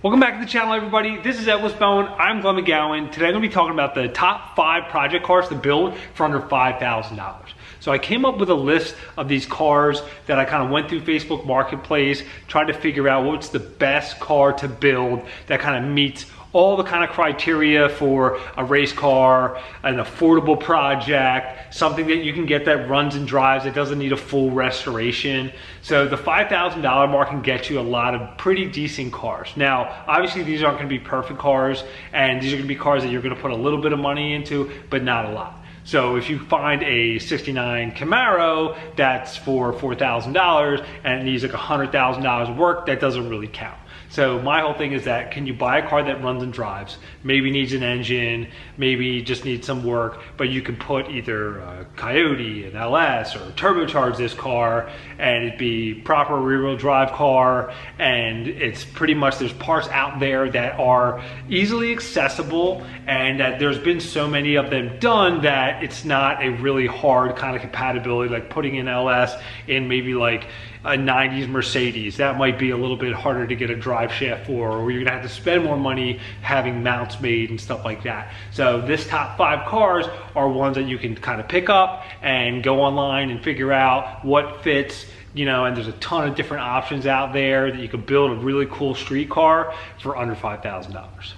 Welcome back to the channel, everybody. This is Edward Bone. I'm Glenn McGowan. Today I'm going to be talking about the top 5 project cars to build for under $5,000. So I came up with a list of these cars that I kind of went through Facebook Marketplace, tried to figure out what's the best car to build that kind of meets all the kind of criteria for a race car, an affordable project, something that you can get that runs and drives, that doesn't need a full restoration. So the $5,000 mark can get you a lot of pretty decent cars. Now, obviously these aren't gonna be perfect cars, and these are gonna be cars that you're gonna put a little bit of money into, but not a lot. So if you find a 69 Camaro that's for $4,000 and it needs like $100,000 of work, that doesn't really count. So my whole thing is that, can you buy a car that runs and drives, maybe needs an engine, maybe just needs some work, but you can put either a Coyote, an LS, or turbocharge this car, and it'd be proper rear-wheel drive car, and it's pretty much, there's parts out there that are easily accessible, and that there's been so many of them done that it's not a really hard kind of compatibility, like putting an LS in maybe like a 90s Mercedes. That might be a little bit harder to get a drive shaft for, or you're gonna have to spend more money having mounts made and stuff like that. So this top 5 cars are ones that you can kind of pick up and go online and figure out what fits, you know, and there's a ton of different options out there that you can build a really cool street car for under $5,000.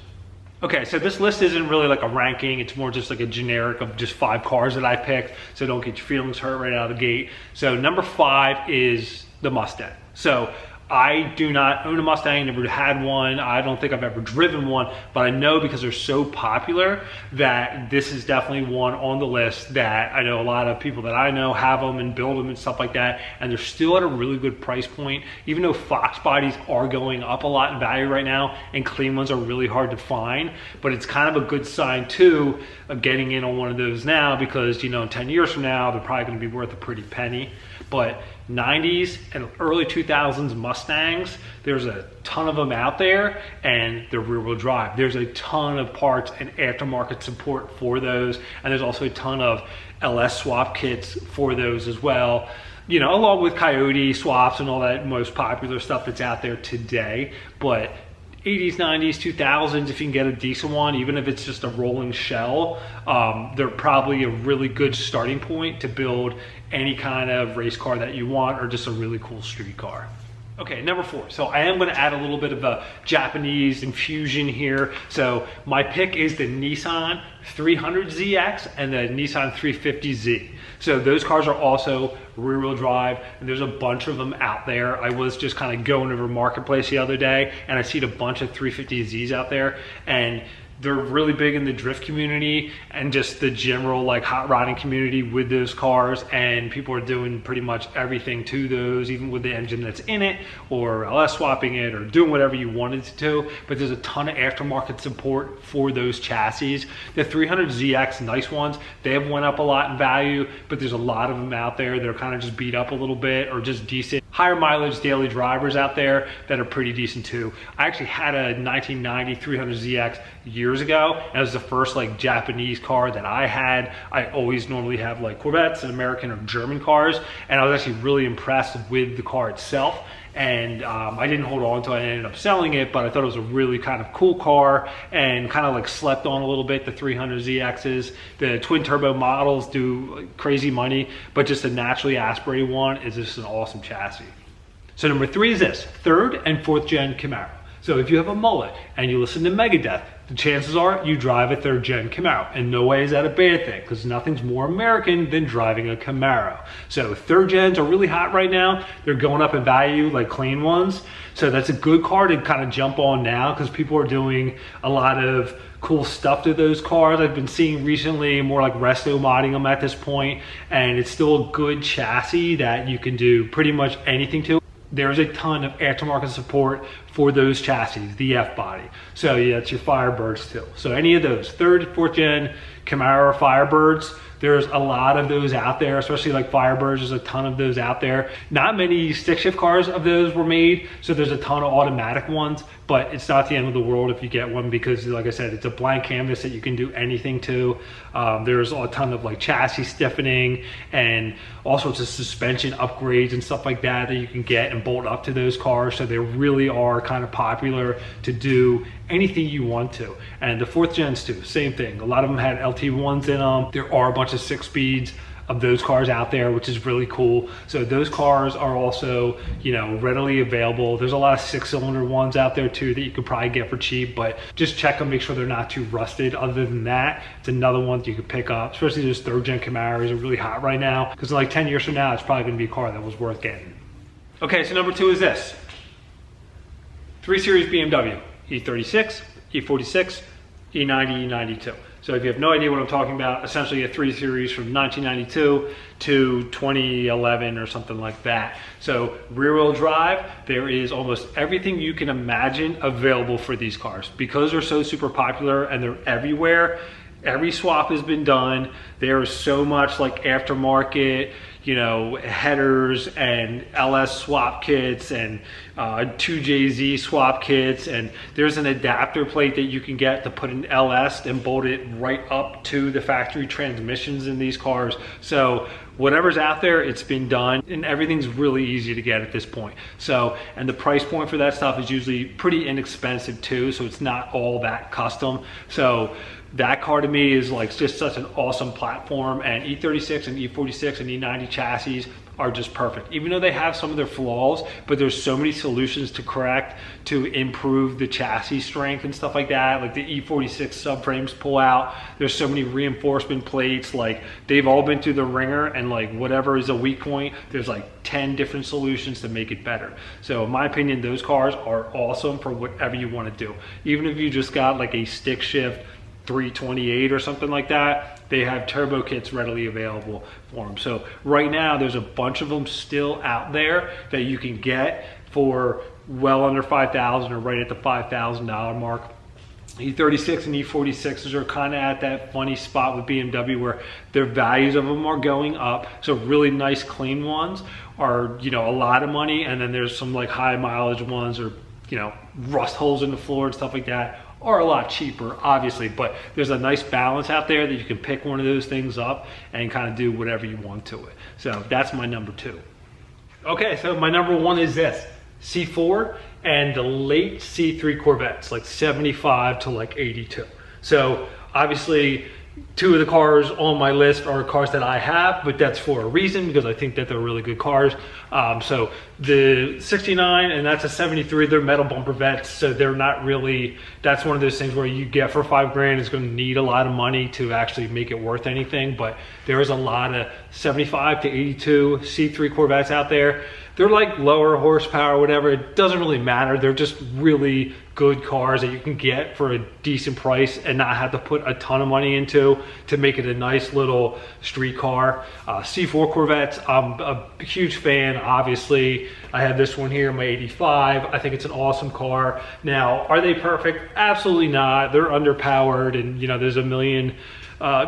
Okay, so this list isn't really like a ranking, it's more just like a generic of just 5 cars that I picked, so don't get your feelings hurt right out of the gate. So number 5 is the Mustang. So I do not own a Mustang, never had one. I don't think I've ever driven one, but I know because they're so popular that this is definitely one on the list that I know a lot of people that I know have them and build them and stuff like that, and they're still at a really good price point, even though Fox bodies are going up a lot in value right now and clean ones are really hard to find. But it's kind of a good sign too of getting in on one of those now, because, you know, 10 years from now they're probably going to be worth a pretty penny. But 90s and early 2000s Mustangs, there's a ton of them out there, and they're rear-wheel drive. There's a ton of parts and aftermarket support for those, and there's also a ton of LS swap kits for those as well, you know, along with Coyote swaps and all that most popular stuff that's out there today. But 80s, 90s, 2000s, if you can get a decent one, even if it's just a rolling shell, they're probably a really good starting point to build any kind of race car that you want, or just a really cool street car. Okay, number 4. So I am going to add a little bit of a Japanese infusion here. So my pick is the Nissan 300ZX and the Nissan 350Z. So those cars are also rear-wheel drive, and there's a bunch of them out there. I was just kind of going over Marketplace the other day, and I see a bunch of 350Zs out there, and they're really big in the drift community and just the general like hot rodding community with those cars, and people are doing pretty much everything to those, even with the engine that's in it, or LS swapping it, or doing whatever you wanted to do. But there's a ton of aftermarket support for those chassis. The 300ZX, nice ones, they have went up a lot in value, but there's a lot of them out there that are kind of just beat up a little bit, or just decent higher mileage daily drivers out there that are pretty decent too. I actually had a 1990 300ZX years ago, and it was the first like Japanese car that I had. I always normally have like Corvettes and American or German cars, and I was actually really impressed with the car itself. And I didn't hold on to it, I ended up selling it, but I thought it was a really kind of cool car, and kind of like slept on a little bit, the 300ZXs. The twin turbo models do crazy money, but just a naturally aspirated one is just an awesome chassis. So number 3 is this, 3rd and 4th gen Camaro. So if you have a mullet and you listen to Megadeth, the chances are you drive a 3rd gen Camaro, and no way is that a bad thing, because nothing's more American than driving a Camaro. So 3rd gens are really hot right now. They're going up in value like clean ones. So that's a good car to kind of jump on now, because people are doing a lot of cool stuff to those cars. I've been seeing recently more like resto modding them at this point, and it's still a good chassis that you can do pretty much anything to. There's a ton of aftermarket support for those chassis, the F-body. So yeah, it's your Firebirds too. So any of those 3rd, 4th gen Camaro Firebirds, there's a lot of those out there, especially like Firebirds, there's a ton of those out there. Not many stick shift cars of those were made, so there's a ton of automatic ones, but it's not the end of the world if you get one, because like I said, it's a blank canvas that you can do anything to. There's a ton of like chassis stiffening and all sorts of suspension upgrades and stuff like that you can get and bolt up to those cars. So they really are kind of popular to do anything you want to. And the 4th gens too, same thing. A lot of them had LT1s in them. There are a bunch of 6 speeds of those cars out there, which is really cool. So those cars are also, you know, readily available. There's a lot of 6-cylinder ones out there too that you could probably get for cheap, but just check them, make sure they're not too rusted. Other than that, it's another one that you could pick up, especially those 3rd-gen Camaros are really hot right now, because like 10 years from now, it's probably gonna be a car that was worth getting. Okay, so number 2 is this. 3 Series BMW, E36, E46, E90, E92. So if you have no idea what I'm talking about, essentially a 3 Series from 1992 to 2011 or something like that. So rear wheel drive, there is almost everything you can imagine available for these cars. Because they're so super popular and they're everywhere, every swap has been done. There is so much like aftermarket, you know, headers and LS swap kits and 2JZ swap kits, and there's an adapter plate that you can get to put an LS and bolt it right up to the factory transmissions in these cars. So whatever's out there, it's been done, and everything's really easy to get at this point. So, and the price point for that stuff is usually pretty inexpensive too, so it's not all that custom. So that car to me is like just such an awesome platform, and E36 and E46 and E90 chassis are just perfect. Even though they have some of their flaws, but there's so many solutions to correct to improve the chassis strength and stuff like that. Like the E46 subframes pull out. There's so many reinforcement plates. Like they've all been through the ringer, and like whatever is a weak point, there's like 10 different solutions to make it better. So in my opinion, those cars are awesome for whatever you want to do. Even if you just got like a stick shift 328 or something like that, they have turbo kits readily available for them. So right now there's a bunch of them still out there that you can get for well under $5,000 or right at the $5,000 mark. E36 and E46s are kind of at that funny spot with BMW where their values of them are going up. So really nice clean ones are, you know, a lot of money, and then there's some like high mileage ones or, you know, rust holes in the floor and stuff like that are a lot cheaper, obviously, but there's a nice balance out there that you can pick one of those things up and kind of do whatever you want to it. So that's my number 2. Okay, so my number 1 is this, C4 and the late C3 Corvettes, like 75 to like 82. So obviously 2 of the cars on my list are cars that I have, but that's for a reason, because I think that they're really good cars. So the 69, and that's a 73, they're metal bumper vets, so they're not really, that's one of those things where you get for $5,000, it's going to need a lot of money to actually make it worth anything. But there is a lot of 75 to 82 C3 Corvettes out there. They're like lower horsepower, whatever, it doesn't really matter. They're just really good cars that you can get for a decent price and not have to put a ton of money into to make it a nice little street car. C4 Corvettes, I'm a huge fan, obviously. I have this one here, my 85. I think it's an awesome car. Now, are they perfect? Absolutely not. They're underpowered, and you know, there's a million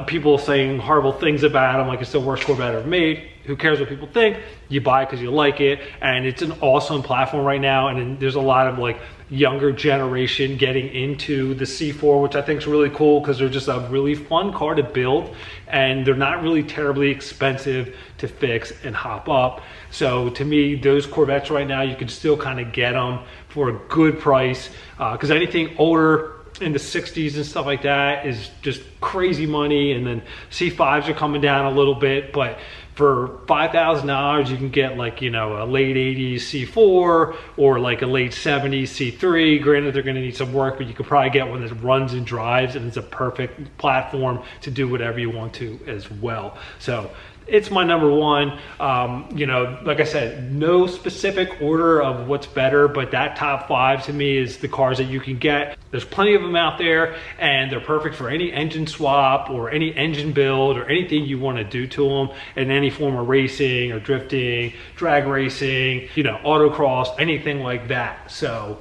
people saying horrible things about them, like it's the worst Corvette ever made. Who cares what people think? You buy it because you like it, and it's an awesome platform right now. And there's a lot of like younger generation getting into the C4, which I think is really cool because they're just a really fun car to build, and they're not really terribly expensive to fix and hop up. So to me, those Corvettes right now, you can still kind of get them for a good price, because anything older in the 60s and stuff like that is just crazy money. And then C5s are coming down a little bit, but for $5,000 you can get like, you know, a late 80s C4 or like a late 70s C3. Granted, they're going to need some work, but you could probably get one that runs and drives, and it's a perfect platform to do whatever you want to as well. So it's my number 1. You know, like I said, no specific order of what's better, but that top 5 to me is the cars that you can get. There's plenty of them out there, and they're perfect for any engine swap or any engine build or anything you want to do to them in any form of racing or drifting, drag racing, you know, autocross, anything like that. So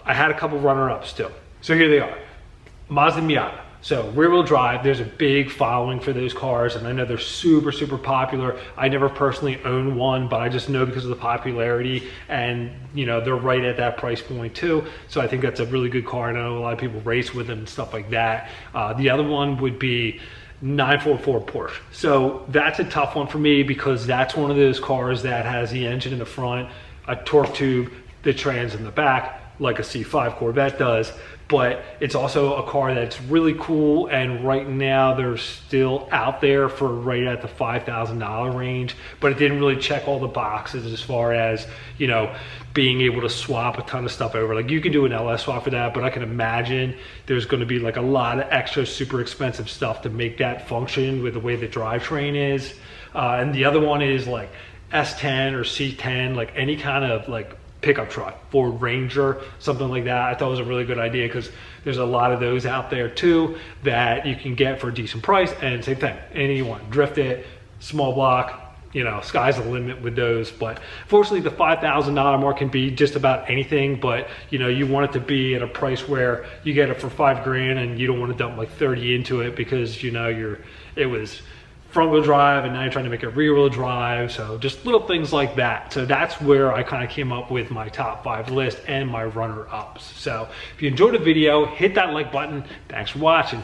I had a couple runner-ups too. So here they are. Mazda Miata. So rear wheel drive, there's a big following for those cars, and I know they're super, super popular. I never personally owned one, but I just know because of the popularity, and you know, they're right at that price point too. So I think that's a really good car. I know a lot of people race with them and stuff like that. The other one would be 944 Porsche. So that's a tough one for me because that's one of those cars that has the engine in the front, a torque tube, the trans in the back, like a C5 Corvette does. But it's also a car that's really cool, and right now they're still out there for right at the $5,000 range, but it didn't really check all the boxes as far as, you know, being able to swap a ton of stuff over. Like you can do an LS swap for that, but I can imagine there's going to be like a lot of extra super expensive stuff to make that function with the way the drivetrain is. And the other one is like S10 or C10, like any kind of like pickup truck, Ford Ranger, something like that. I thought it was a really good idea because there's a lot of those out there too that you can get for a decent price. And same thing, any you want, drift it, small block, you know, sky's the limit with those. But fortunately, the $5,000 mark can be just about anything, but you know, you want it to be at a price where you get it for $5,000 and you don't want to dump like 30 into it because you know it was front wheel drive and now you're trying to make it rear wheel drive. So just little things like that. So that's where I kind of came up with my top 5 list and my runner ups. So if you enjoyed the video, hit that like button. Thanks for watching.